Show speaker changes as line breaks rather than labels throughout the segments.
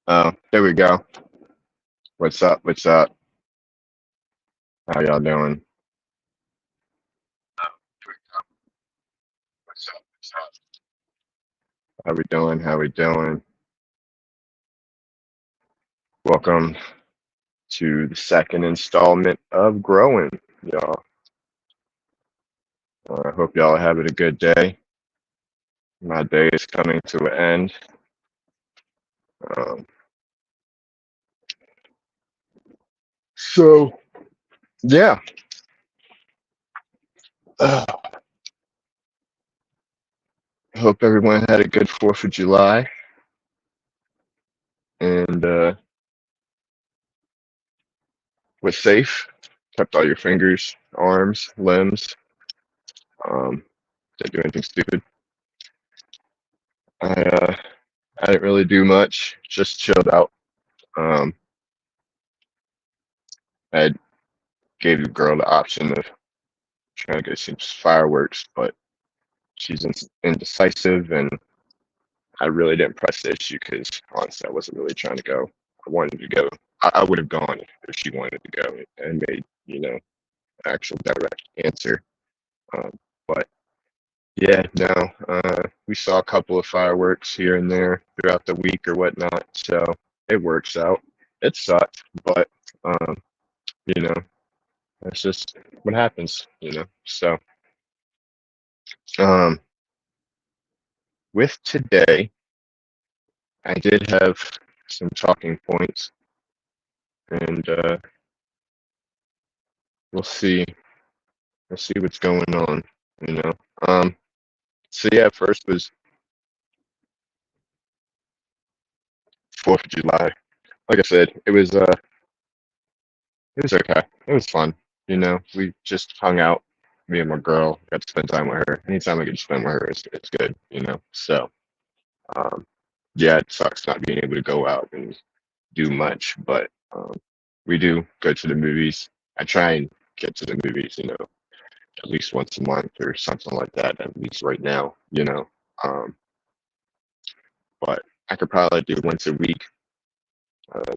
Oh, there we go. What's up? What's up? How y'all doing? What's up? What's up? How we doing? How we doing? Welcome to the second installment of Growin, y'all. I hope y'all are having a good day. My day is coming to an end. Um, so yeah, I hope everyone had a good 4th of July and was safe. Kept all your fingers, arms, limbs. Didn't do anything stupid. I I didn't really do much. Just chilled out. Um, I gave the girl the option of trying to get some fireworks, but she's indecisive, and I really didn't press the issue because honestly, I wasn't really trying to go. I wanted to go. I would have gone if she wanted to go and made, an actual direct answer. But yeah, no, we saw a couple of fireworks here and there throughout the week or whatnot, so it works out. It sucked, but um, you know, that's just what happens. So, um, with today, I did have some talking points, and we'll see. We'll see what's going on. You know. Um. So yeah, first was 4th of July. Like I said, it was okay. It was fun. We just hung out. Me and my girl got to spend time with her. Anytime I get to spend with her, it's good. Um, yeah, it sucks not being able to go out and do much, but we do go to the movies. I try and get to the movies, at least once a month or something like that, at least right now. Um, but I could probably do once a week. Uh,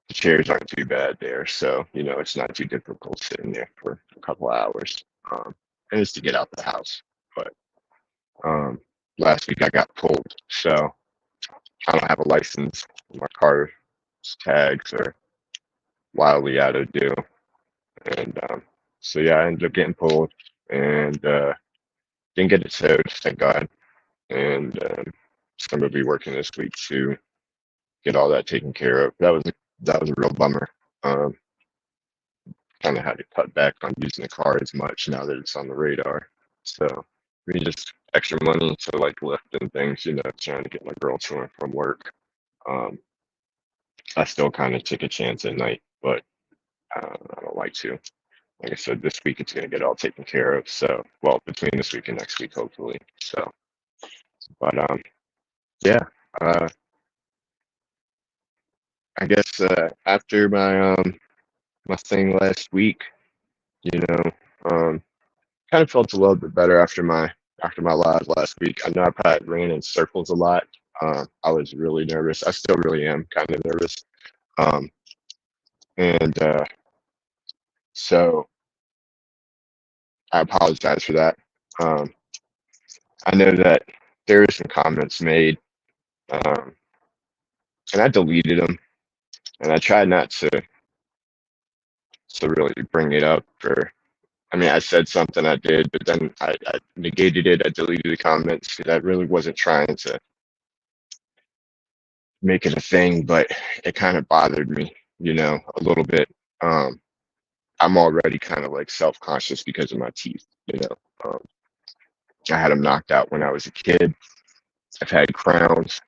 the chairs aren't too bad there, so it's not too difficult sitting there for a couple of hours. And it's to get out the house. But um, last week I got pulled, so I don't have a license. My car's tags are wildly out of due, and so yeah, I ended up getting pulled and didn't get it towed, thank God. And so I'm gonna be working this week to get all that taken care of. That was a real bummer. Um, Kind of had to cut back on using the car as much now that it's on the radar. So we just extra money to like lift and things, trying to get my girl to and from work. Um, I still kind of take a chance at night, but I don't like to. Like I said, this week it's gonna get all taken care of. So, well, between this week and next week, hopefully. So, but yeah. Uh, I guess after my thing last week, you know, um, kind of felt a little bit better after my live last week. I know I probably ran in circles a lot. I was really nervous. I still really am kind of nervous. Um, and so I apologize for that. Um, I know that there were some comments made, um, and I deleted them, and I tried not to really bring it up. Or I mean, I said something, I did, but then I negated it. I deleted the comments because I really wasn't trying to make it a thing, but it kind of bothered me, a little bit. Um, I'm already kind of like self-conscious because of my teeth. I had them knocked out when I was a kid. I've had crowns.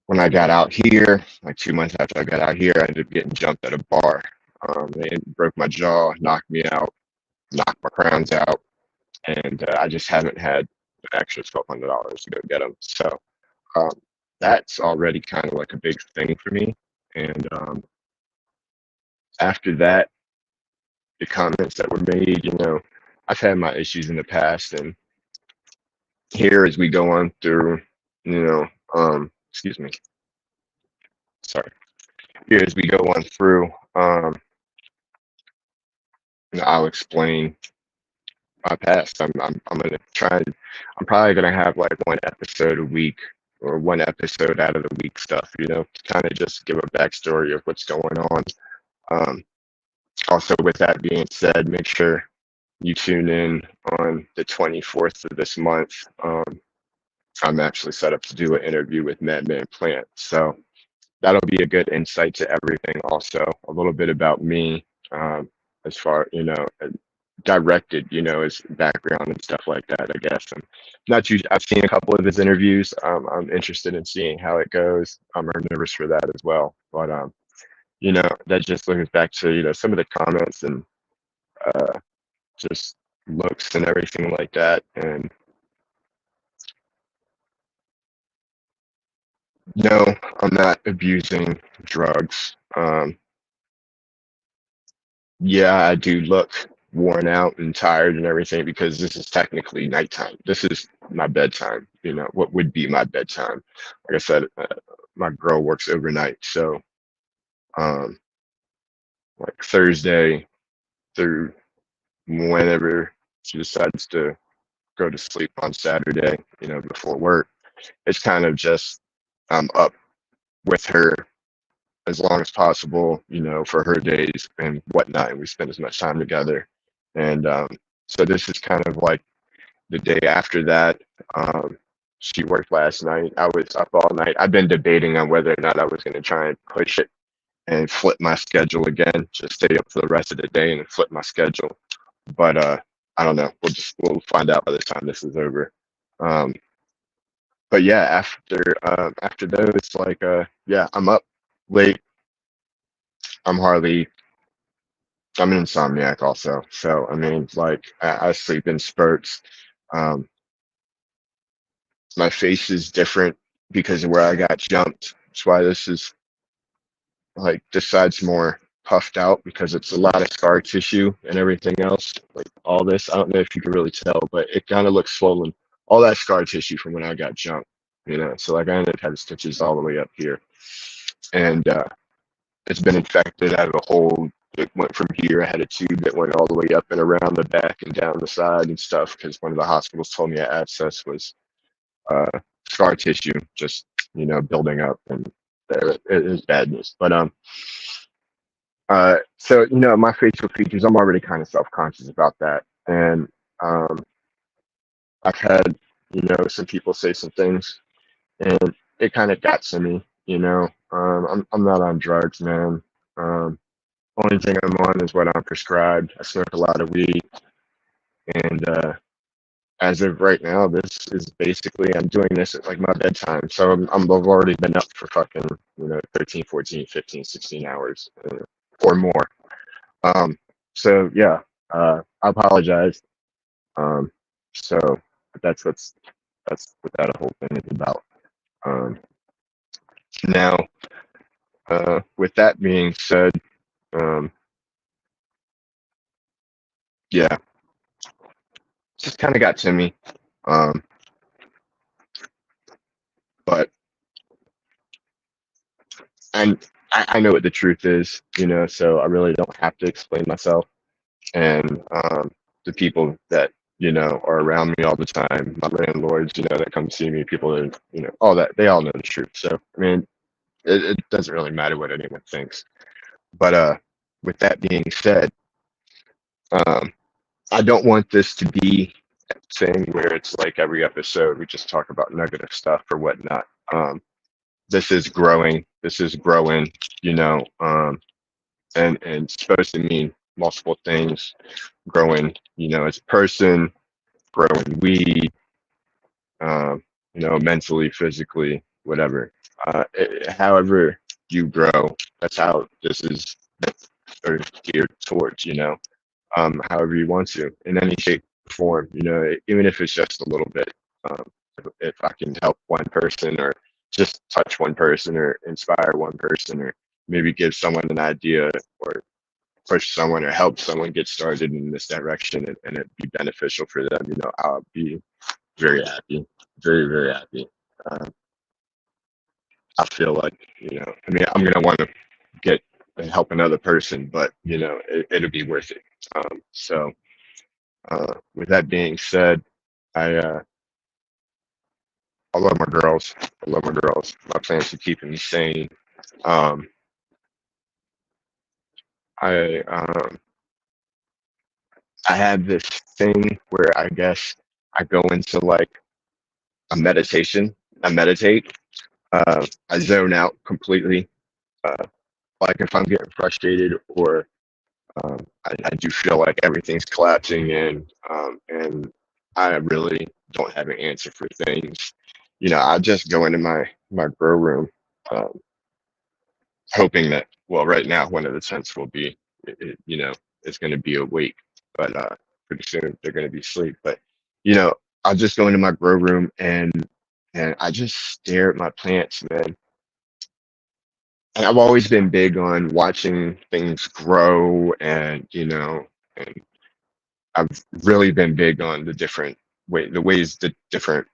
When I got out here, like 2 months after I got out here, I ended up getting jumped at a bar. They broke my jaw, knocked me out, knocked my crowns out, and I just haven't had an extra $1,200 to go get them. So um, that's already kind of like a big thing for me. And after that, the comments that were made, I've had my issues in the past, and here as we go on through, excuse me, sorry. Here as we go on through, I'll explain my past. I'm gonna try. I'm probably gonna have like one episode a week or one episode out of the week stuff. To kind of just give a backstory of what's going on. Um, Also, with that being said, make sure you tune in on the 24th of this month. I'm actually set up to do an interview with Madman Plant. So that'll be a good insight to everything. Also, a little bit about me, as far, directed, his background and stuff like that, I guess. And not too, I've seen a couple of his interviews. I'm interested in seeing how it goes. I'm nervous for that as well. But, that just looks back to, some of the comments and uh, just looks and everything like that. And no, I'm not abusing drugs. Yeah, I do look worn out and tired and everything because this is technically nighttime. This is my bedtime, what would be my bedtime. Like I said, my girl works overnight. So, um, like Thursday through whenever she decides to go to sleep on Saturday, before work, it's kind of just I'm up with her as long as possible, for her days and whatnot. And we spend as much time together. And so this is kind of like the day after that. She worked last night. I was up all night. I've been debating on whether or not I was going to try and push it and flip my schedule again, just stay up for the rest of the day and flip my schedule. But I don't know. We'll find out by the time this is over. Um, but yeah, after those, like yeah, I'm up late. I'm hardly I'm an insomniac also. So I mean, like I sleep in spurts. Um, my face is different because of where I got jumped. That's why this is like this side's more puffed out because it's a lot of scar tissue and everything else. Like all this, I don't know if you can really tell, but it kind of looks swollen. All that scar tissue from when I got jumped, So like I ended up having stitches all the way up here, and it's been infected. I have a hole. It went from here. I had a tube that went all the way up and around the back and down the side and stuff because one of the hospitals told me abscess was uh, scar tissue just building up, and there it is bad news. But so my facial features, I'm already kind of self-conscious about that, and um, I've had some people say some things, and it kind of got to me. I'm not on drugs, man. Only thing I'm on is what I'm prescribed. I smoke a lot of weed, and as of right now, this is basically I'm doing this at like my bedtime. So I've already been up for fucking 13, 14, 15, 16 hours or more. Um, so yeah, I apologize. Um, so that's what that whole thing is about. Um, Now, with that being said, um, yeah, just kind of got to me. Um, but and I know what the truth is, so I really don't have to explain myself. And the people that are around me all the time, my landlords, that come see me, people that all that, they all know the truth. So I mean, it doesn't really matter what anyone thinks. But with that being said, um, I don't want this to be a thing where it's like every episode we just talk about negative stuff or whatnot. This is growing. This is growing. You know, and it's supposed to mean multiple things. Growing, as a person, growing weed, mentally, physically, whatever. However you grow, that's how this is or geared towards. However you want to, in any shape or form. Even if it's just a little bit. Um, if I can help one person or just touch one person or inspire one person or maybe give someone an idea or push someone or help someone get started in this direction and it be beneficial for them, I'll be very happy, very, very happy. Um, I feel like, I mean, I'm gonna want to get and help another person, but it'll be worth it. So with that being said, I uh, I love my girls. I love my girls. My plans are keeping me sane. Um, I I have this thing where I guess I go into like a meditation. I meditate. I zone out completely. Uh, like if I'm getting frustrated or I do feel like everything's collapsing and I really don't have an answer for things. I just go into my grow room, um, hoping that well, right now one of the tents will be, it's going to be awake, but pretty soon they're going to be asleep. But you know, I'll just go into my grow room and I just stare at my plants, man. And I've always been big on watching things grow and I've really been big on the ways the different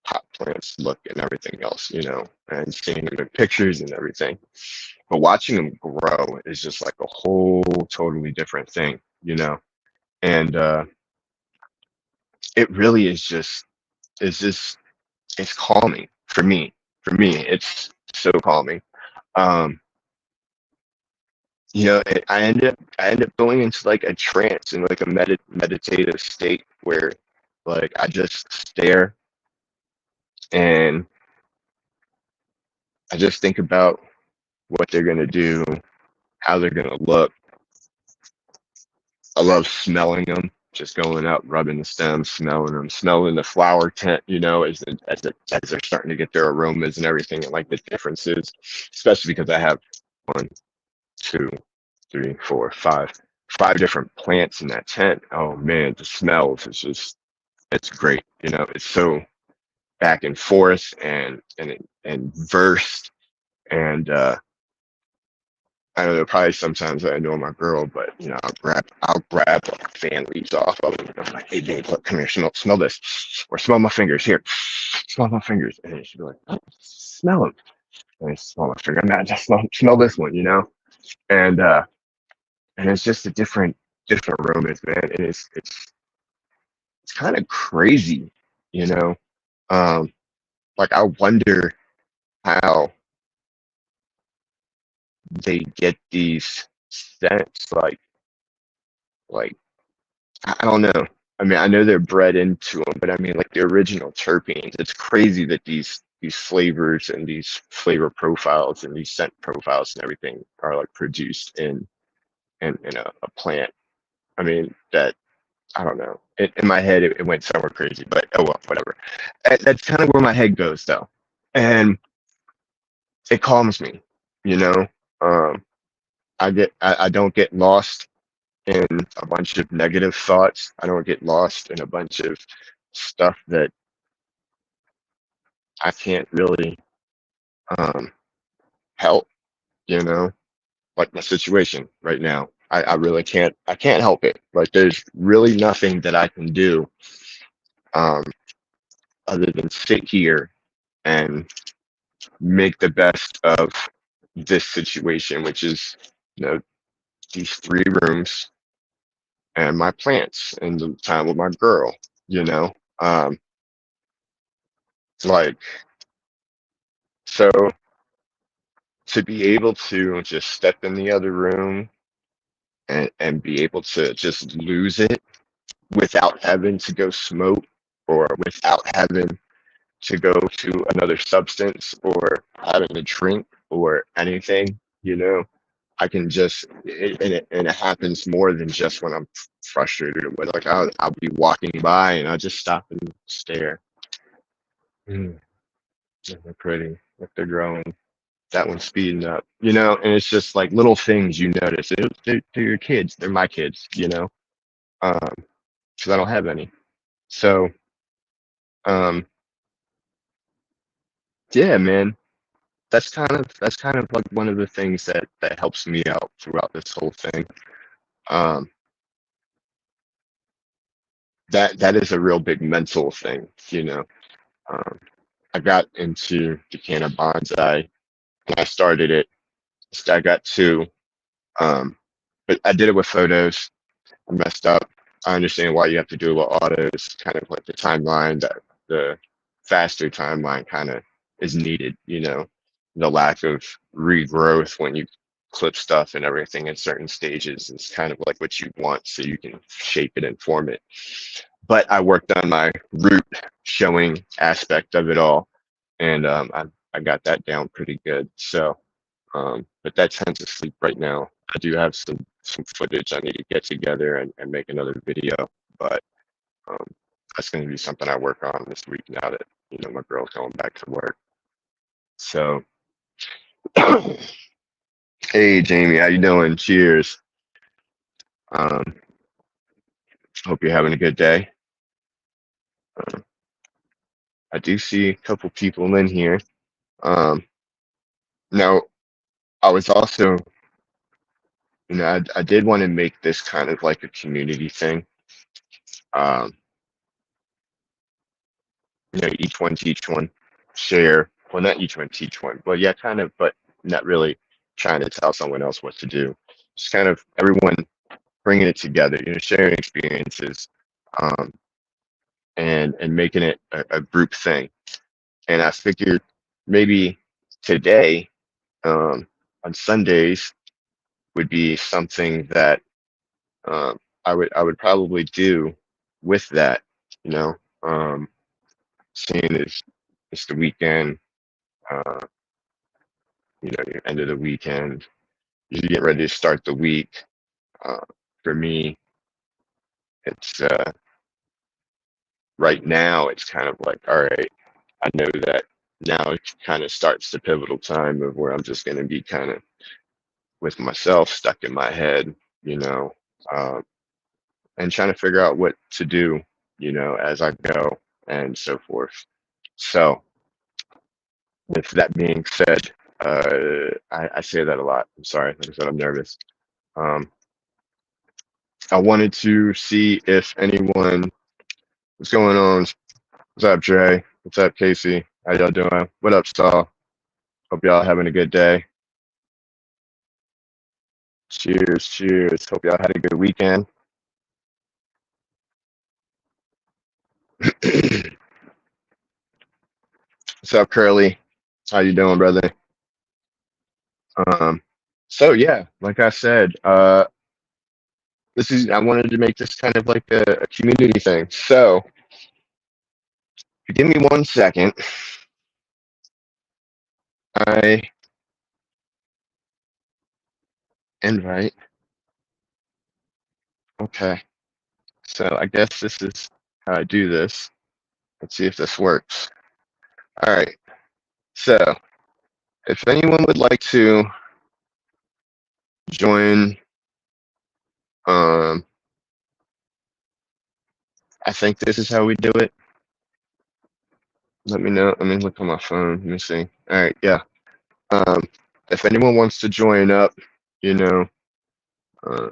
pot plants look and everything else, and seeing them in pictures and everything. But watching them grow is just like a whole totally different thing, And it really it's just, it's calming for me. For me, it's so calming. Um, I end up going into like a trance and like a meditative state where like I just stare and I just think about what they're gonna do, how they're gonna look. I love smelling them, just going out, rubbing the stems, smelling them, smelling the flower tent, as they're starting to get their aromas and everything, and like the differences, especially because I have one, two, three, four, five different plants in that tent. Oh man, the smells is just, it's great. It's so back and forth and versed and I know probably sometimes I annoy my girl, but I'll grab like fan leaves off of them. I'm like, hey babe, look, come here, smell this, or smell my fingers here, smell my fingers, and then she'd be like, oh, smell them, and I smell my finger. I'm not just smell this one, and and it's just a different aromas, man, and it's kind of crazy, you know. Um, like I wonder how they get these scents, like I don't know. I mean, I know they're bred into them, but I mean, like the original terpenes. It's crazy that these flavors and these flavor profiles and these scent profiles and everything are like produced in a plant. I mean, that I don't know. In my head, it went somewhere crazy, but oh well, whatever. That's kind of where my head goes though, and it calms me. You know, um, I don't get lost in a bunch of negative thoughts. I don't get lost in a bunch of stuff that I can't really um, help, you know, like my situation right now. I really can't, I can't help it. Like there's really nothing that I can do um, other than sit here and make the best of this situation, which is, you know, these 3 rooms and my plants and the time with my girl, you know. Um, like, so to be able to just step in the other room and be able to just lose it without having to go smoke or without having to go to another substance or having to drink or anything, I can just, and it happens more than just when I'm frustrated or what, like I'll be walking by and I'll just stop and stare. Mm, they're pretty, like they're growing. That one's speeding up, and it's just like little things you notice. They're your kids. They're my kids, because I don't have any. So, um, yeah, man, that's kind of like one of the things that helps me out throughout this whole thing. Um, that is a real big mental thing. Um, I got into the can of bonsai when I started it. I got two, um, but I did it with photos. I messed up. I understand why you have to do it with autos, kind of like the timeline, that the faster timeline kind of is needed, the lack of regrowth when you clip stuff and everything in certain stages is kind of like what you want so you can shape it and form it. But I worked on my root showing aspect of it all, and I got that down pretty good. So, but that tends to sleep right now. I do have some footage I need to get together and make another video, but um, that's going to be something I work on this week now that my girl's going back to work. So, hey Jamie, how you doing? Cheers. Um, hope you're having a good day. Uh, I do see a couple people in here. Um, now, I was also, I did want to make this kind of like a community thing. Um, each one teach one, share. Well, not each one teach one. Well, yeah, kind of, but not really trying to tell someone else what to do. Just kind of everyone bringing it together, sharing experiences, um, and making it a group thing. And I figured maybe today, on Sundays, would be something that I would probably do with that, you know, um, seeing as it's the weekend, uh, end of the weekend, you get ready to start the week. Uh, for me, it's right now, it's kind of like, all right, I know that now it kind of starts the pivotal time of where I'm just going to be kind of with myself stuck in my head, you know, uh, and trying to figure out what to do, as I go and so forth. So, with that being said, I say that a lot. I'm sorry. Like I said, I'm nervous. Um, I wanted to see if anyone, what's going on? What's up, Dre? What's up, Casey? How y'all doing? What up, Saul? Hope y'all having a good day. Cheers, cheers. Hope y'all had a good weekend. What's up, Curly? How you doing, brother? Um, so yeah, like I said, I wanted to make this kind of like a community thing. So if you give me 1 second, I invite. Okay. So I guess this is how I do this. Let's see if this works. All right. So if anyone would like to join, um, I think this is how we do it. Let me know. Let me look on my phone. Let me see. All right. Yeah. Um, if anyone wants to join up, you know, uh,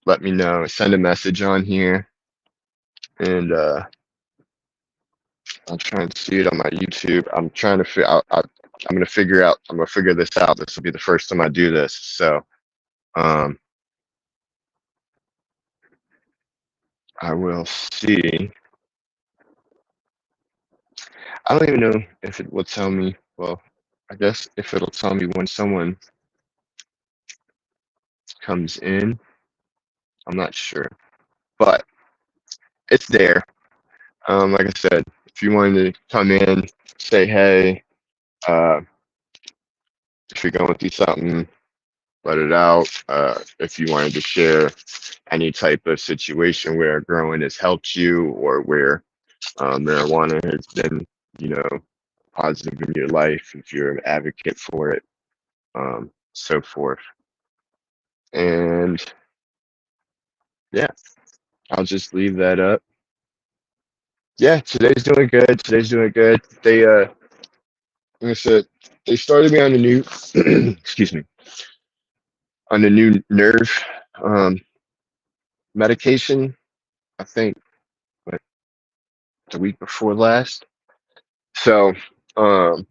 let me know. Send a message on here, and I'm trying to see it on my YouTube. I'm trying to figure out. I'm gonna figure out. I'm gonna figure this out. This will be the first time I do this. So, um, I will see. I don't even know if it will tell me. Well, I guess if it'll tell me when someone comes in, I'm not sure, but it's there. Like I said, if you wanted to come in, say hey, uh, if you're going through something, let it out. If you wanted to share any type of situation where growing has helped you or where marijuana has been, you know, positive in your life, if you're an advocate for it, so forth. And yeah, I'll just leave that up. Yeah, today's doing good. Today's doing good. Like I said, they started me on the new, excuse me, on the new nerve um, medication. I think like the week before last. So, um,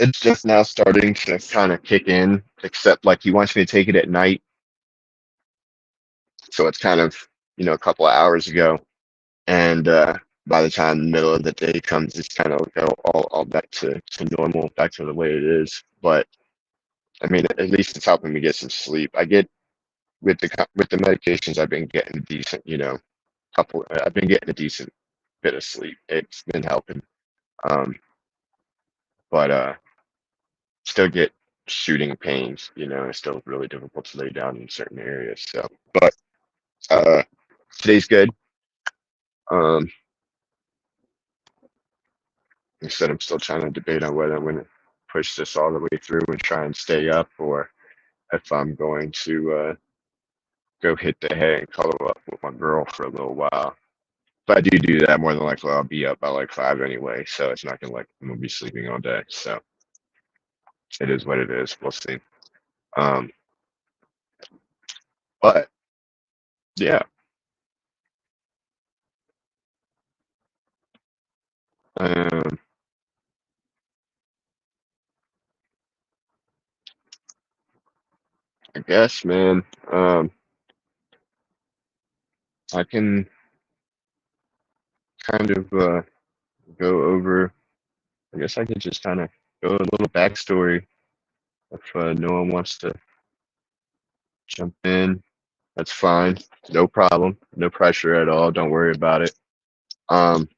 It's just now starting to kind of kick in, except like he wants me to take it at night, so it's kind of a couple of hours ago, and by the time the middle of the day comes, it's kind of go all back to normal, back to the way it is. But I mean, at least it's helping me get some sleep. I get with the medications, I've been getting decent, couple. I've been getting a decent bit of sleep. It's been helping, um, but still get shooting pains. It's still really difficult to lay down in certain areas. So, but uh, today's good. Um, like I said, I'm still trying to debate on whether I'm going to push this all the way through and try and stay up, or if I'm going to go hit the hay and cuddle up with my girl for a little while. If I do that, more than likely I'll be up by like 5 anyway, so it's not gonna like I'm gonna be sleeping all day. So it is what it is. We'll see. Um, but yeah, um, I guess, man. I can kind of go over. I guess I could just kind of go a little backstory if no one wants to jump in. That's fine. No problem. No pressure at all. Don't worry about it. Um,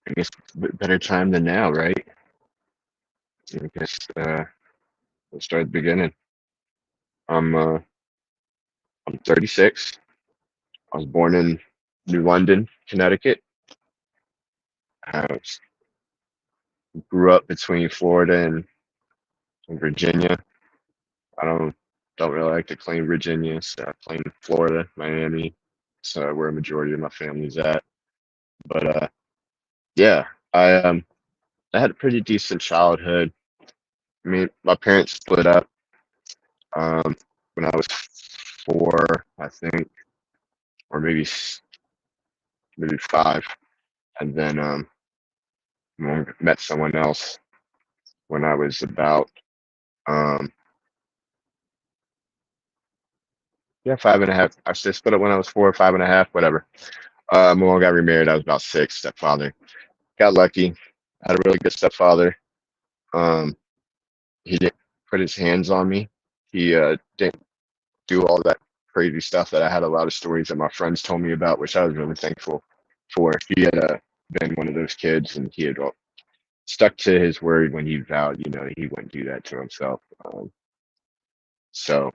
I guess better time than now, right? I guess we'll start at the beginning. I'm uh, I'm 36. I was born in New London, Connecticut. I grew up between Florida and Virginia. I don't really like to claim Virginia, so I claim Florida, Miami. So where a majority of my family's at. But yeah, I had a pretty decent childhood. I mean, my parents split up when I was 4, I think, or maybe 5, and then met someone else when I was about um, yeah, 5.5. I just split up when I was 4, 5.5, whatever. My mom got remarried. I was about 6. Stepfather got lucky. Had a really good stepfather. Um, he didn't put his hands on me. He didn't do all that crazy stuff that I had a lot of stories that my friends told me about, which I was really thankful for. He had been one of those kids, and he had stuck to his word when he vowed, he wouldn't do that to himself. So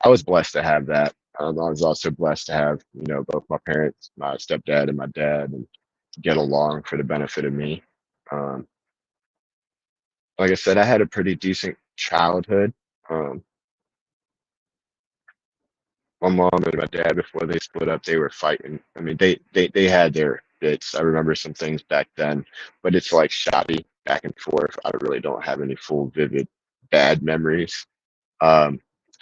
I was blessed to have that. I was also blessed to have, both my parents, my stepdad and my dad, and get along for the benefit of me. Um, like I said, I had a pretty decent childhood. Um, my mom and my dad, before they split up, they were fighting. I mean, they had their bits. I remember some things back then, but it's like shoddy back and forth. I really don't have any full, vivid, bad memories. I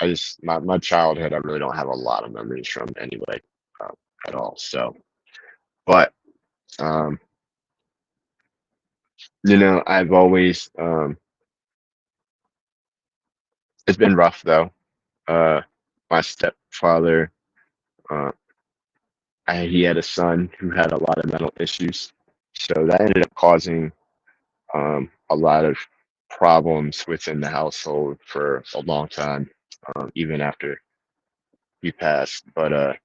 just my childhood, I really don't have a lot of memories from anyway, uh, at all. So, but um, I've always it's been rough though. Uh, my stepfather, uh, he had a son who had a lot of mental issues, so that ended up causing a lot of problems within the household for a long time, even after he passed. But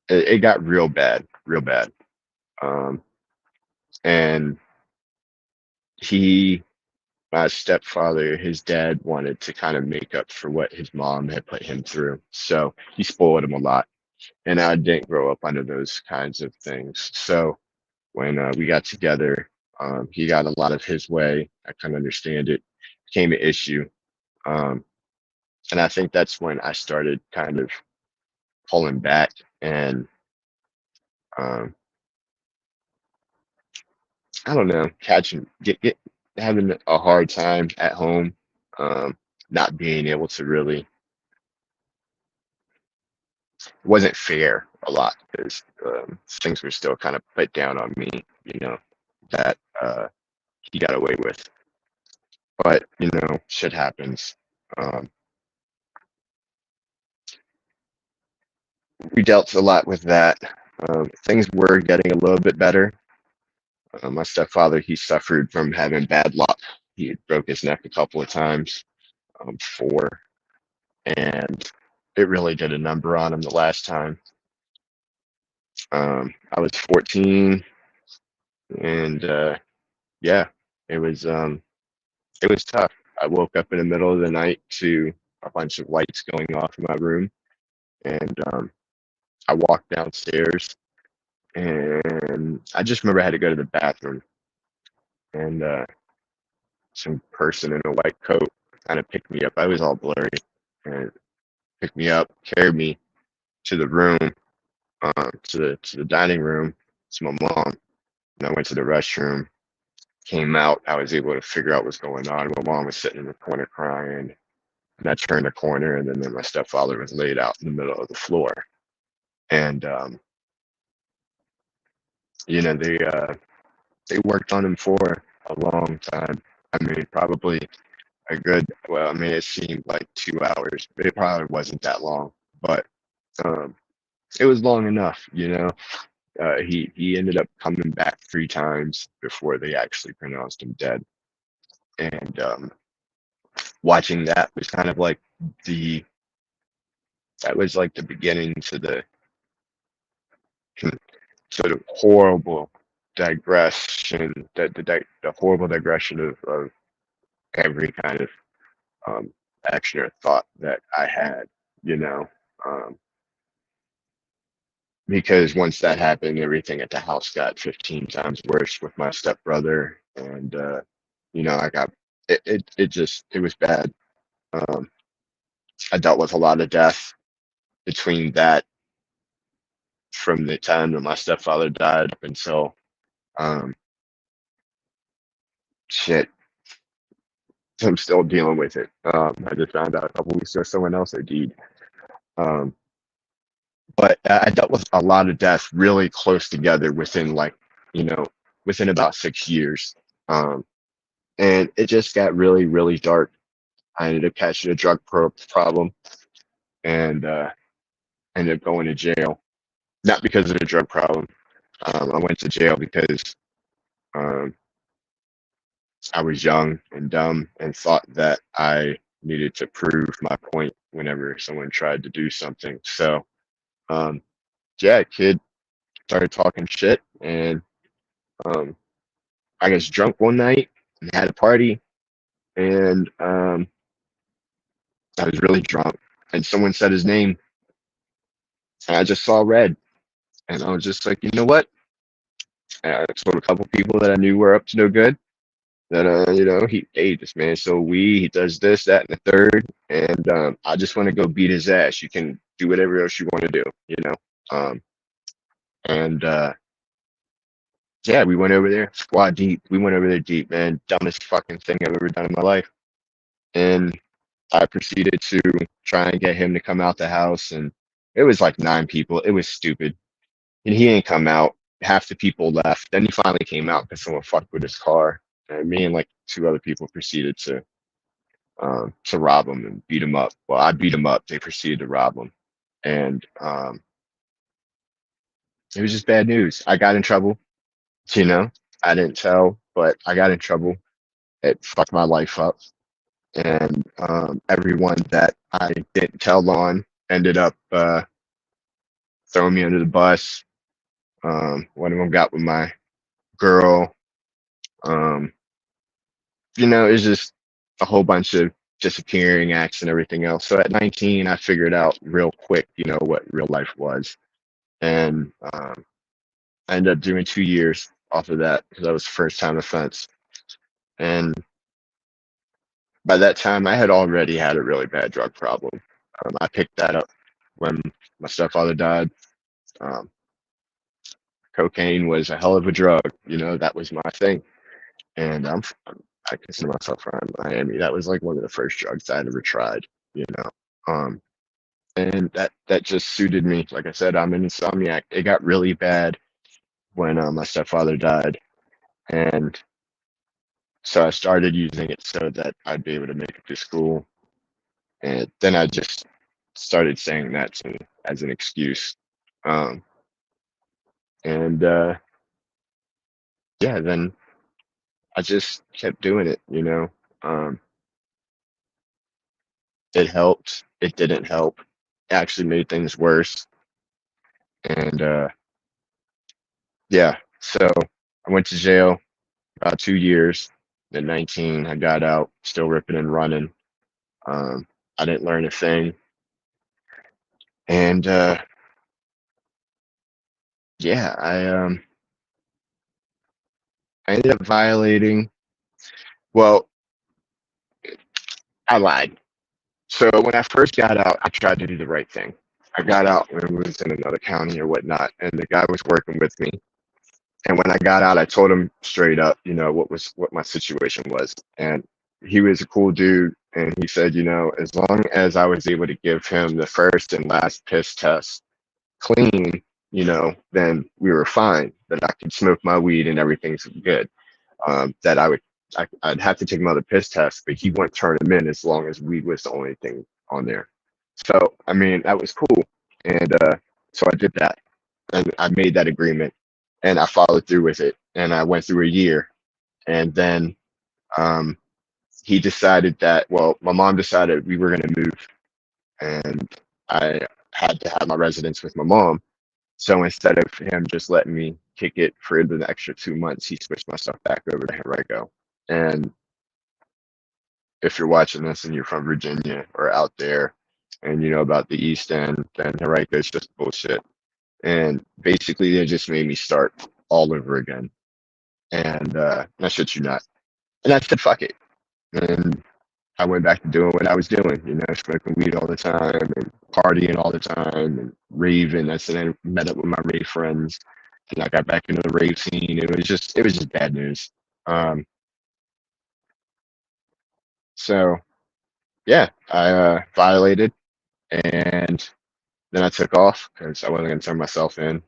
it got real bad, real bad. Um, and he, my stepfather, his dad wanted to kind of make up for what his mom had put him through. So he spoiled him a lot. And I didn't grow up under those kinds of things. So when we got together, he got a lot of his way. I couldn't understand it. Became an issue. Um, and I think that's when I started kind of pulling back and um, I don't know, having a hard time at home, um, not being able to really it wasn't fair a lot because things were still kind of put down on me, you know, that he got away with. But shit happens. Um, we dealt a lot with that. Things were getting a little bit better. My stepfather, he suffered from having bad luck. He had broke his neck a couple of times, before, and it really did a number on him the last time. I was 14, and yeah, it was it was tough. I woke up in the middle of the night to a bunch of lights going off in my room, and I walked downstairs, and I just remember I had to go to the bathroom, and some person in a white coat kind of picked me up. I was all blurry, and picked me up, carried me to the room, to the dining room, to my mom, and I went to the restroom. Came out, I was able to figure out what's going on. My mom was sitting in the corner crying, and I turned the corner, and then my stepfather was laid out in the middle of the floor. And they worked on him for a long time. I mean, probably a good. Well, I mean, it seemed like 2 hours, but it probably wasn't that long. But um, it was long enough. He ended up coming back 3 times before they actually pronounced him dead. And watching that was kind of like the that was like the beginning to the sort of horrible digression, the horrible digression of every kind of um, action or thought that I had, you know, um, because once that happened, everything at the house got 15 times worse with my stepbrother, and I got it was bad. Um, I dealt with a lot of death between that from the time that my stepfather died up until um, shit. I'm still dealing with it. I just found out a couple weeks ago someone else OD'd. Um, but I dealt with a lot of death really close together within you know, within about 6 years. Um, and it just got really, really dark. I ended up catching a problem and ended up going to jail. Not because of the drug problem. I went to jail because um, I was young and dumb and thought that I needed to prove my point whenever someone tried to do something. So, um, yeah, kid started talking shit, and um, I was drunk one night and had a party, and I was really drunk, and someone said his name, and I just saw red, and I was just like, you know what? And I told a couple people that I knew were up to no good. That hey, this man's so weak. He does this, that, and the third, and I just want to go beat his ass. You can do whatever else you want to do. Um, and yeah, we went over there, squad deep. We went over there deep, man. Dumbest fucking thing I've ever done in my life. And I proceeded to try and get him to come out the house, and it was like 9 people. It was stupid, and he didn't come out. Half the people left. Then he finally came out because someone fucked with his car. And me and like 2 other people proceeded to rob him and beat him up. Well, I beat him up. They proceeded to rob him, and it was just bad news. I got in trouble. You know, I didn't tell, but I got in trouble. It fucked my life up, and everyone that I didn't tell on ended up throwing me under the bus. One of them got with my girl. Um, it's just a whole bunch of disappearing acts and everything else. So at 19, I figured out real quick, what real life was. And I ended up doing 2 years off of that because that was first time offense. And by that time, I had already had a really bad drug problem. I picked that up when my stepfather died. Um, Cocaine was a hell of a drug. That was my thing. And I consider myself from Miami. That was like one of the first drugs I had ever tried. You know, um, and that just suited me. Like I said, I'm an insomniac. It got really bad when my stepfather died, and so I started using it so that I'd be able to make it to school, and then I just started saying that as an excuse, um, and yeah, then I just kept doing it. Um, it helped. It didn't help. It actually made things worse, and yeah. So I went to jail about 2 years. At 19, I got out, still ripping and running. Um, I didn't learn a thing, and yeah, I ended up violating. Well, I lied. So when I first got out, I tried to do the right thing. I got out when we was in another county or whatnot, and the guy was working with me. And when I got out, I told him straight up, what my situation was. And he was a cool dude. And he said, as long as I was able to give him the first and last piss test clean, then we were fine. That I could smoke my weed and everything's good. That I'd have to take another piss test, but he wouldn't turn them in as long as weed was the only thing on there. So, I mean, that was cool. And so I did that and I made that agreement and I followed through with it. And I went through a year. And then um, he decided that, well, my mom decided we were going to move and I had to have my residence with my mom. So instead of him just letting me kick it for the extra 2 months, he switched my stuff back over to Henrico. And if you're watching this and you're from Virginia or out there and you know about the East End, then Henrico is just bullshit. And basically, they just made me start all over again. And I shit you not. And I said, fuck it. And I went back to doing what I was doing, smoking weed all the time and partying all the time and raving. I said I met up with my rave friends and I got back into the rave scene. It was just bad news. Um, so yeah, I violated and then I took off because I wasn't gonna turn myself in.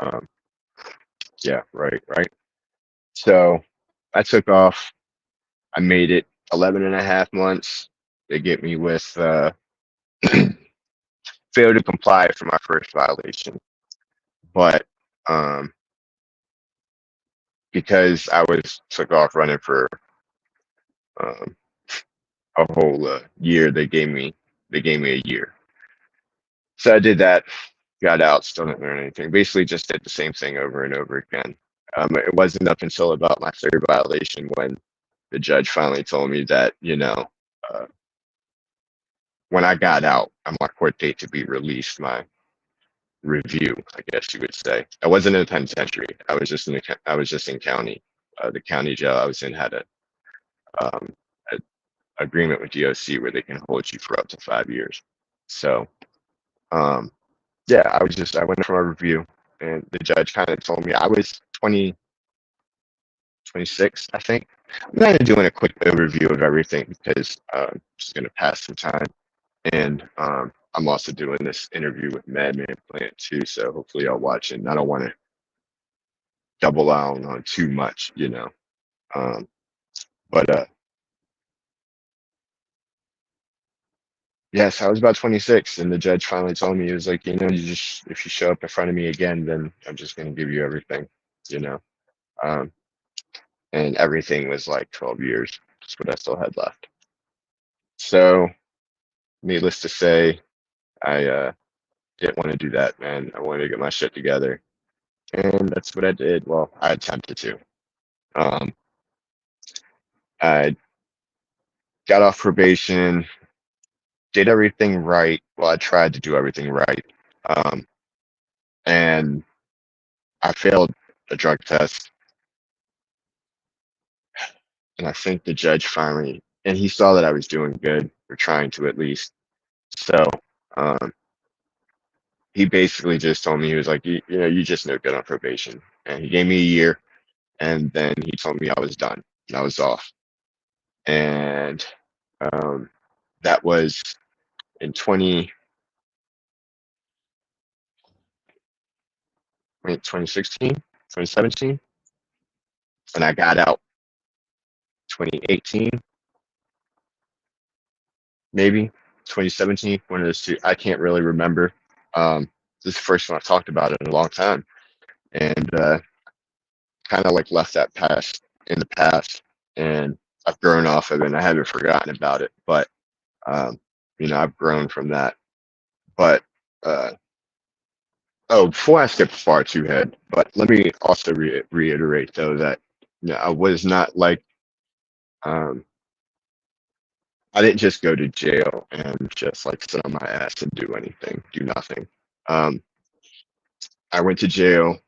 Um, yeah, right, right. So I took off. I made it 11 and a half months. They get me with failed to comply for my first violation. But um, because I was took off running for um, a whole year, they gave me a year. So I did that, got out, still didn't learn anything. Basically, just did the same thing over and over again. It wasn't up until about my third violation when the judge finally told me that, uh, when I got out on my court date to be released, my review, I guess you would say. I wasn't in a penitentiary. I was just in county. The county jail I was in had um, a agreement with DOC where they can hold you for up to 5 years. So um, yeah, I went for my review, and the judge kind of told me I was 20, 26, I think. I'm kind of doing a quick overview of everything because I'm just going to pass some time. And I'm also doing this interview with Madman Plant too. So hopefully y'all watch it. And I don't want to double down on too much. Um, but yes, I was about 26, and the judge finally told me he was like, you just if you show up in front of me again, then I'm just going to give you everything. You know, um, and everything was like 12 years. That's what I still had left. So, needless to say, I didn't want to do that, man. I wanted to get my shit together, and that's what I did. Well, I attempted to. Um, I got off probation, did everything right. Well, I tried to do everything right. Um, and I failed a drug test. And I think the judge finally, and he saw that I was doing good, or trying to at least. So um, he basically just told me, he was like, you just no good on probation. And he gave me a year. And then he told me I was done and I was off. And um, that was in 2016, 2017, and I got out 2018, maybe 2017, one of those two. I can't really remember. This is the first one I've talked about it in a long time, and kind of like left that past in the past, and I've grown off of it. And I haven't forgotten about it, but um, I've grown from that. But uh, oh, before I skip far too ahead, but let me also reiterate though that I was not like um, I didn't just go to jail and just like sit on my ass and do anything, do nothing. Um, I went to jail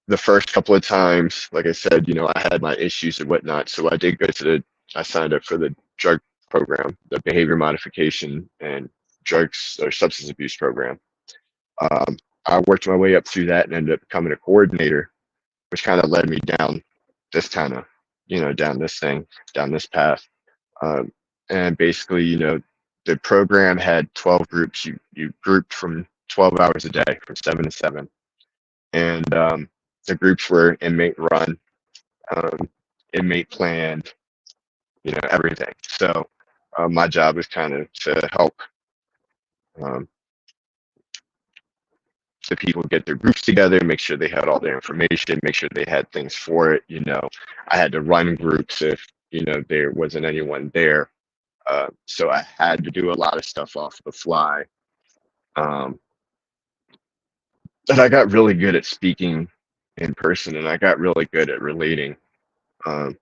the first couple of times. Like I said, I had my issues and whatnot, so I did go to I signed up for the drug program, the behavior modification and drugs or substance abuse program. Um, I worked my way up through that and ended up becoming a coordinator, which kind of led me down this kind of, down this thing, down this path. Um, and basically, the program had 12 groups. You grouped from 12 hours a day, from 7 to 7, and the groups were inmate run, um, inmate planned, everything. So my job was kind of to help um, the people get their groups together, make sure they had all their information, make sure they had things for it. I had to run groups if there wasn't anyone there. So I had to do a lot of stuff off the fly. Um, and I got really good at speaking in person, and I got really good at relating. Um,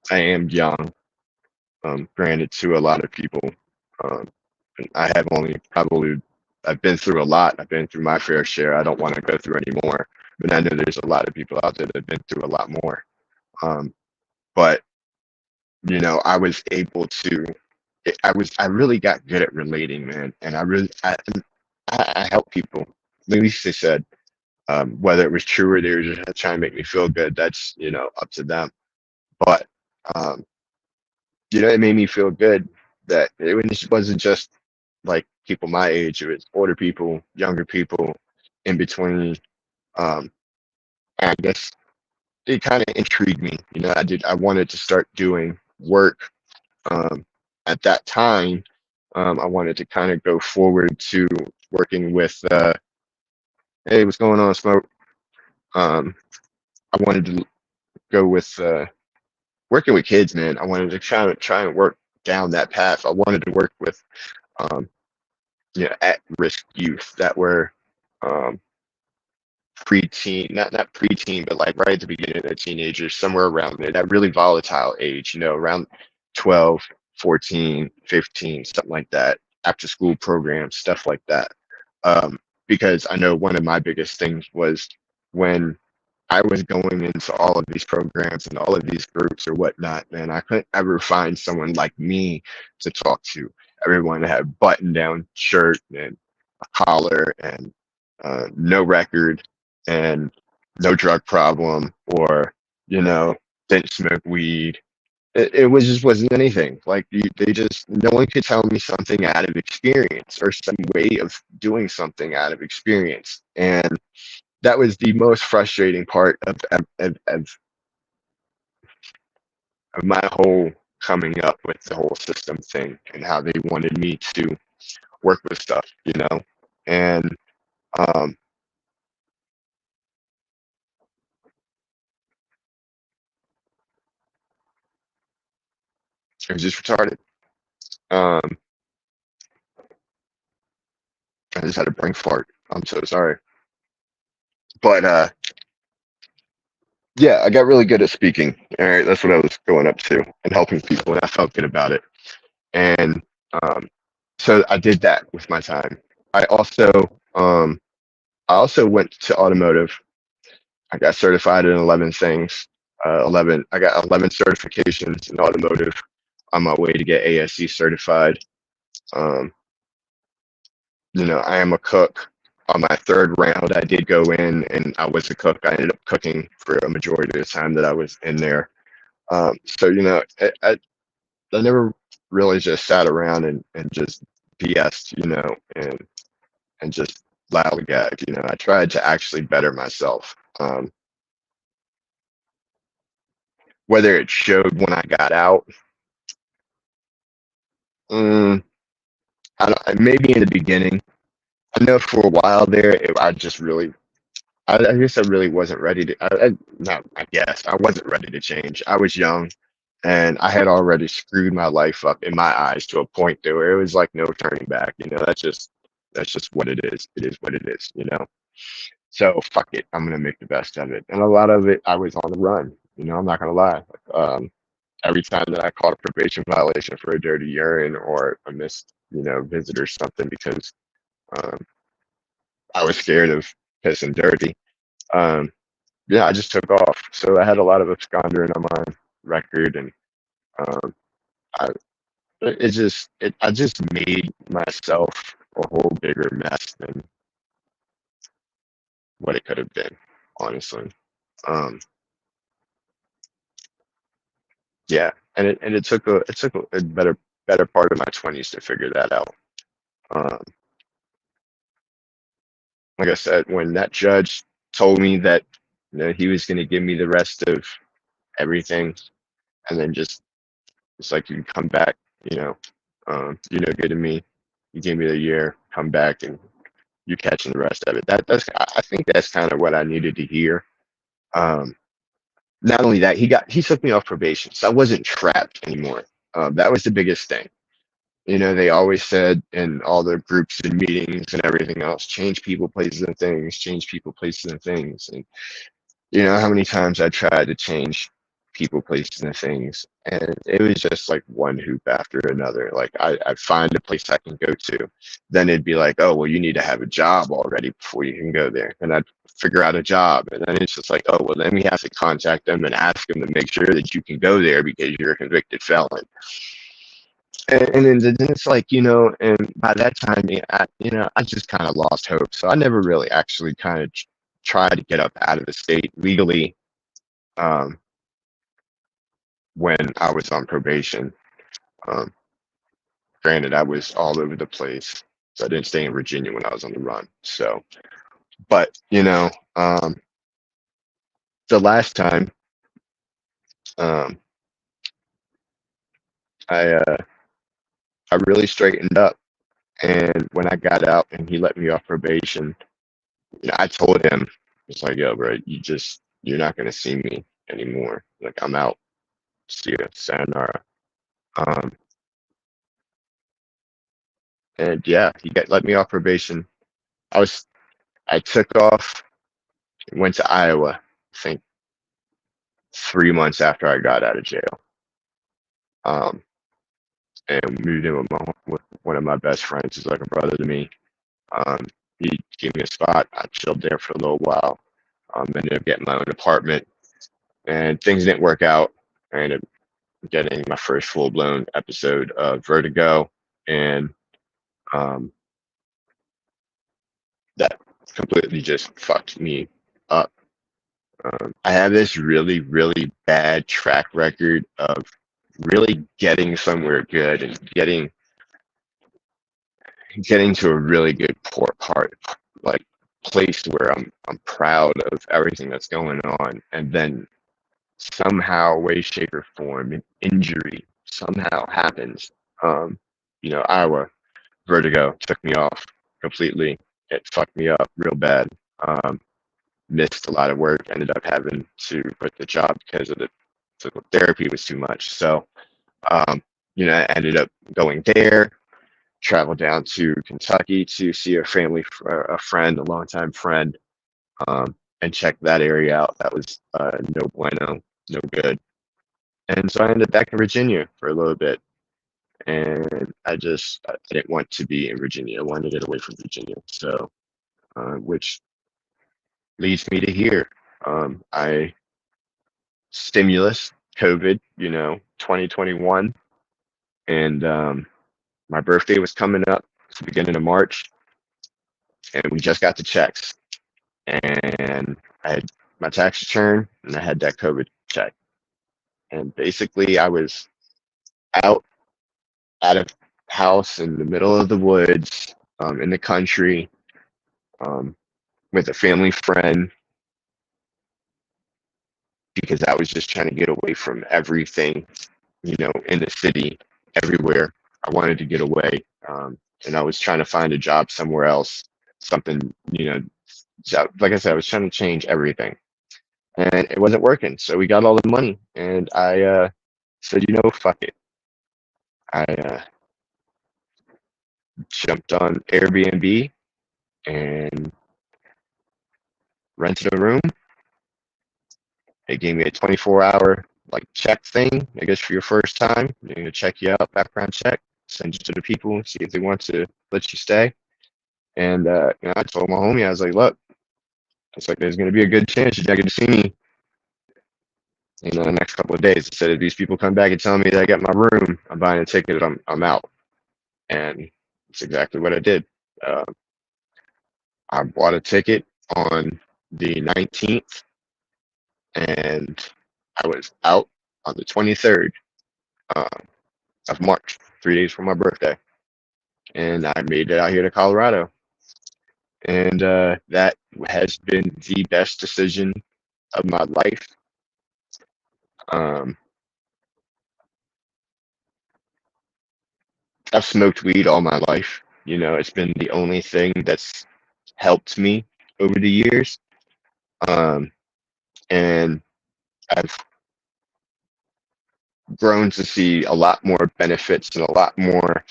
I am young, granted, to a lot of people. Um, I have only probably I've been through a lot. I've been through my fair share. I don't want to go through any more. But I know there's a lot of people out there that have been through a lot more. Um, but I was able to. I really got good at relating, man, and I help people. At least they said, whether it was true or they were just trying to make me feel good. That's up to them. But um, it made me feel good that wasn't just like people my age. It was older people, younger people, in between. Um, and I guess it kind of intrigued me. I wanted to start doing work. Um, at that time, I wanted to kind of go forward to working with. Hey, what's going on, Smoke? Um, I wanted to go with working with kids, man. I wanted to try and work down that path. I wanted to work with um, at-risk youth that were um, preteen, not preteen, but like right at the beginning of the teenagers, somewhere around there, that really volatile age, around 12, 14, 15, something like that, after school programs, stuff like that. Because I know one of my biggest things was when I was going into all of these programs and all of these groups or whatnot, man, I couldn't ever find someone like me to talk to. Everyone had a button down shirt and a collar and no record and no drug problem, or, you know, didn't smoke weed. It was just wasn't anything. Like no one could tell me something out of experience or some way of doing something out of experience. And that was the most frustrating part of my whole coming up with the whole system thing and how they wanted me to work with stuff. And um, it was just retarded. Um, I just had a brain fart. I'm so sorry. But yeah, I got really good at speaking. All right, that's what I was going up to and helping people, and I felt good about it. And um, so I did that with my time. I also um, I also went to automotive. I got certified in 11 things. 11. I got 11 certifications in automotive on my way to get ASC certified. Um, I am a cook. On my third round, I did go in and I was a cook. I ended up cooking for a majority of the time that I was in there. So, I never really just sat around and just BS'd, and just lollygag. I tried to actually better myself. Whether it showed when I got out, mm, I don't, maybe in the beginning. I know for a while there, I just really, I guess I really wasn't ready to. Not, I guess I wasn't ready to change. I was young, and I had already screwed my life up in my eyes to a point there where it was like no turning back. That's just what it is. It is what it is. So fuck it. I'm gonna make the best of it. And a lot of it, I was on the run. I'm not gonna lie. Every time that I caught a probation violation for a dirty urine or a missed, visit or something because um, I was scared of pissing dirty. Um, yeah, I just took off. So I had a lot of abscondering on my record, and um, I I just made myself a whole bigger mess than what it could have been, honestly. Um, yeah, and it took a better part of my 20s to figure that out. Um, like I said, when that judge told me that he was going to give me the rest of everything, and then just it's like you can come back, you're no good to me. You gave me the year, come back, and you're catching the rest of it. I think that's kind of what I needed to hear. Um, Not only that, he took me off probation, so I wasn't trapped anymore. That was the biggest thing. They always said in all the groups and meetings and everything else, change people, places, and things, change people, places, and things. And you know how many times I tried to change people, places, and things, and it was just like one hoop after another. Like I'd find a place I can go to, then it'd be like, oh well, you need to have a job already before you can go there, and I'd figure out a job, and then it's just like, oh well, then we have to contact them and ask them to make sure that you can go there because you're a convicted felon. And then it's like, and by that time, I just kind of lost hope. So I never really actually kind of tried to get up out of the state legally um, when I was on probation. Um, Granted, I was all over the place, so I didn't stay in Virginia when I was on the run. So, but the last time um, I I really straightened up, and when I got out and he let me off probation, I told him, it's like, yo, bro, you're not gonna see me anymore. Like I'm out. See you, sayonara. Um, and yeah, he got let me off probation. I took off, went to Iowa, I think 3 months after I got out of jail. Um, and moved in with one of my best friends, who's like a brother to me. Um, he gave me a spot. I chilled there for a little while. Ended up getting my own apartment, and things didn't work out. I ended up getting my first full blown episode of vertigo, and um, that completely just fucked me up. I have this really, really bad track record of really getting somewhere good and getting to a really good port part, like place where I'm proud of everything that's going on, and then somehow, way, shape, or form, an injury somehow happens. Iowa vertigo took me off completely. It fucked me up real bad. Um, Missed a lot of work. Ended up having to quit the job because of the physical therapy was too much. So, I ended up going there, traveled down to Kentucky to see a friend, a longtime friend, and check that area out. That was no bueno, no good. And so I ended back in Virginia for a little bit. And I didn't want to be in Virginia. I wanted to get away from Virginia. So, which leads me to here. I stimulus, COVID, 2021. And my birthday was coming up. It's the beginning of March. And we just got the checks. And I had my tax return and I had that COVID check. And basically, I was out out of house in the middle of the woods, in the country, um, with a family friend because I was just trying to get away from everything, in the city, everywhere. I wanted to get away, and I was trying to find a job somewhere else, something, so, like I said, I was trying to change everything, and it wasn't working. So we got all the money, and I said, fuck it. I jumped on Airbnb and rented a room. They gave me a 24-hour like check thing, I guess for your first time. They're gonna check you out, background check, send you to the people, see if they want to let you stay. And I told my homie, I was like, look, it's like there's gonna be a good chance you're not gonna see me the next couple of days. I said if these people come back and tell me that I got my room, I'm buying a ticket, I'm out. And it's exactly what I did. Uh, I bought a ticket on the 19th, and I was out on the 23rd uh, of March, 3 days from my birthday. And I made it out here to Colorado. And that has been the best decision of my life. Um, I've smoked weed all my life. It's been the only thing that's helped me over the years. Um, and I've grown to see a lot more benefits and a lot more,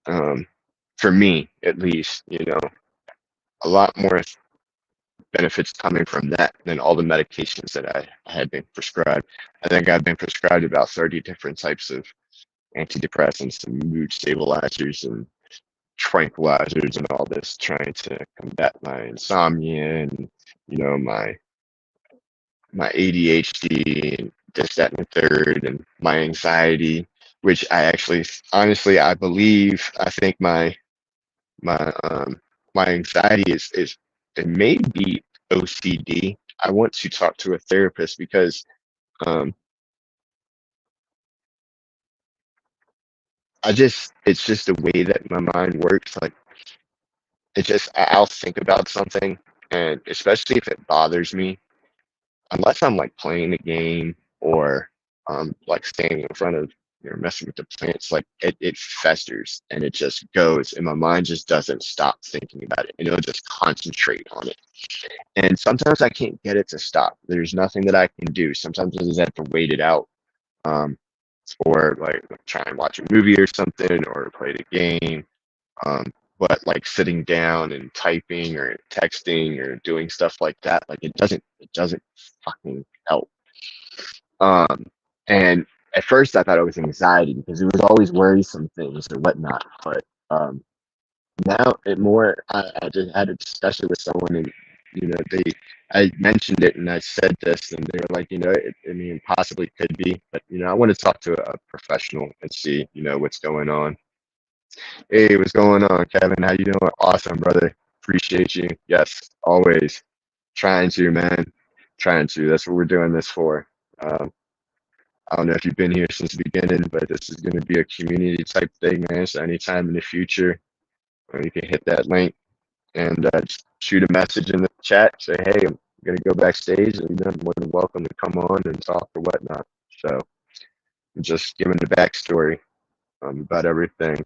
um, for me at least, a lot more benefits coming from that than all the medications that I had been prescribed. I think I've been prescribed about 30 different types of antidepressants and mood stabilizers and tranquilizers and all this, trying to combat my insomnia and my ADHD and this, that, and the third, and my anxiety, which I actually, honestly, I think my anxiety is it may be OCD. I want to talk to a therapist because um, it's just the way that my mind works. Like I'll think about something, and especially if it bothers me, unless I'm like playing a game or like standing in front of messing with the plants, like it festers and it just goes, and my mind just doesn't stop thinking about it, and it'll just concentrate on it. And sometimes I can't get it to stop. There's nothing that I can do. Sometimes I just have to wait it out, um, or like try and watch a movie or something, or play the game. Um, but like sitting down and typing or texting or doing stuff like that, like it doesn't fucking help. Um, and at first I thought it was anxiety because it was always worrisome things or whatnot. But now it more, I just had a discussion with someone, and I mentioned it and I said this, and they were like, I mean, possibly could be, but I want to talk to a professional and see, what's going on. Hey, what's going on, Kevin? How you doing? Awesome, brother. Appreciate you. Yes, always. Trying to, man. Trying to. That's what we're doing this for. Um, I don't know if you've been here since the beginning, but this is going to be a community type thing, man. So anytime in the future, you can hit that link and just shoot a message in the chat. Say, hey, I'm going to go backstage, and you're more than welcome to come on and talk or whatnot. So just giving the backstory about everything.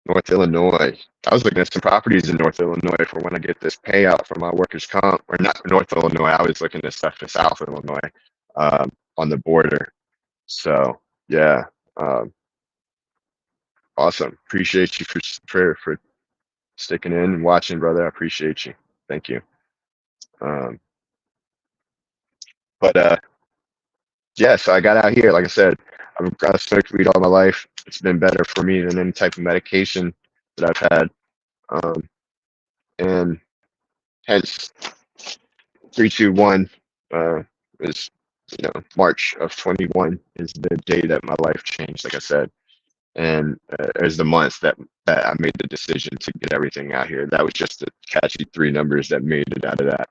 North Illinois. I was looking at some properties in North Illinois for when I get this payout from my workers' comp, or not North Illinois. I was looking at stuff in South Illinois, on the border. So yeah, um, awesome. Appreciate you for sticking in and watching, brother. I appreciate you. Thank you. Um, but yeah, so I got out here. Like I said, I've smoked weed all my life. It's been better for me than any type of medication that I've had, and hence 321 is March of 21 is the day that my life changed, like I said, and is the month that I made the decision to get everything out here. That was just the catchy three numbers that made it out of that.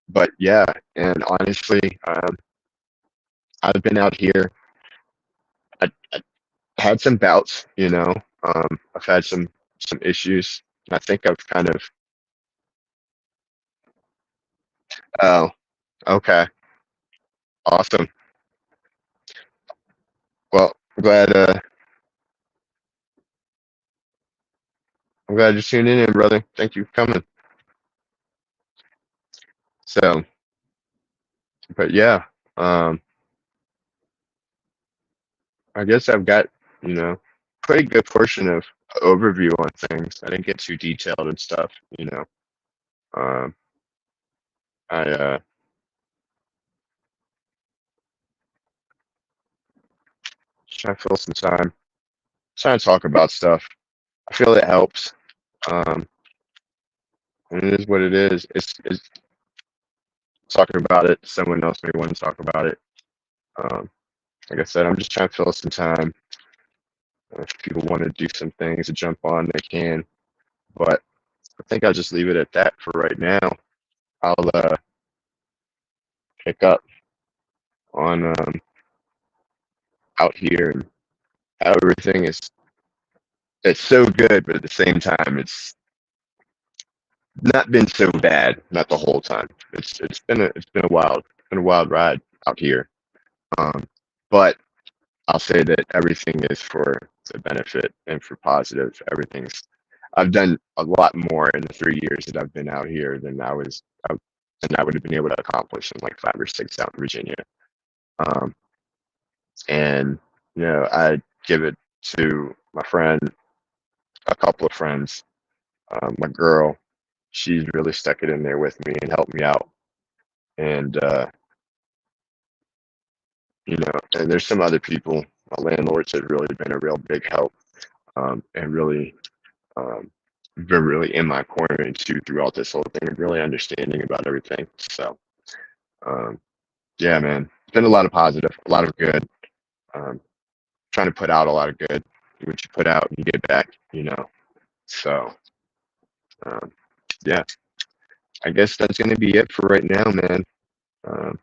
But yeah, and honestly, I've been out here. I had some bouts. I've had some issues, I think I've kind of, oh, okay, awesome. Well, I'm glad you're tuning in, brother. Thank you for coming. So, but yeah, um, I guess I've got, you know, pretty good portion of overview on things. I didn't get too detailed and stuff, you know. Um, I try to fill some time, trying to talk about stuff. I feel it helps. Um, and it is what it is. It's talking about it. Someone else may want to talk about it. Um, like I said, I'm just trying to fill some time. If people want to do some things to jump on, they can. But I think I'll just leave it at that for right now. I'll pick up on out here and how everything is. It's so good, but at the same time, it's not been so bad. Not the whole time. It's been a wild ride out here. Um, but I'll say that everything is for the benefit and for positive. Everything's. I've done a lot more in the 3 years that I've been out here than I would have been able to accomplish in like 5 or 6 out in Virginia. Um, and I give it to my friend, a couple of friends, my girl. She's really stuck it in there with me and helped me out. And and there's some other people. My landlords have really been a real big help, and really um, been really in my corner too throughout this whole thing and really understanding about everything. So um, yeah, man, it's been a lot of positive, a lot of good. Um, Trying to put out a lot of good. What you put out, you get back. So um, yeah, I guess that's gonna be it for right now, man. Um,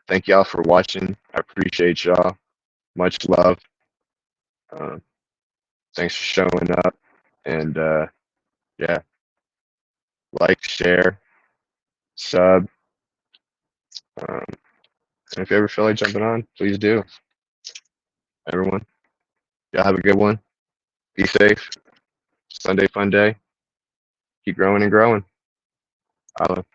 Thank y'all for watching. I appreciate y'all. Much love. Um, Thanks for showing up. And yeah, like, share, sub. Um, and if you ever feel like jumping on, please do. Everyone, y'all have a good one. Be safe. Sunday fun day. Keep growing and growing. Holla.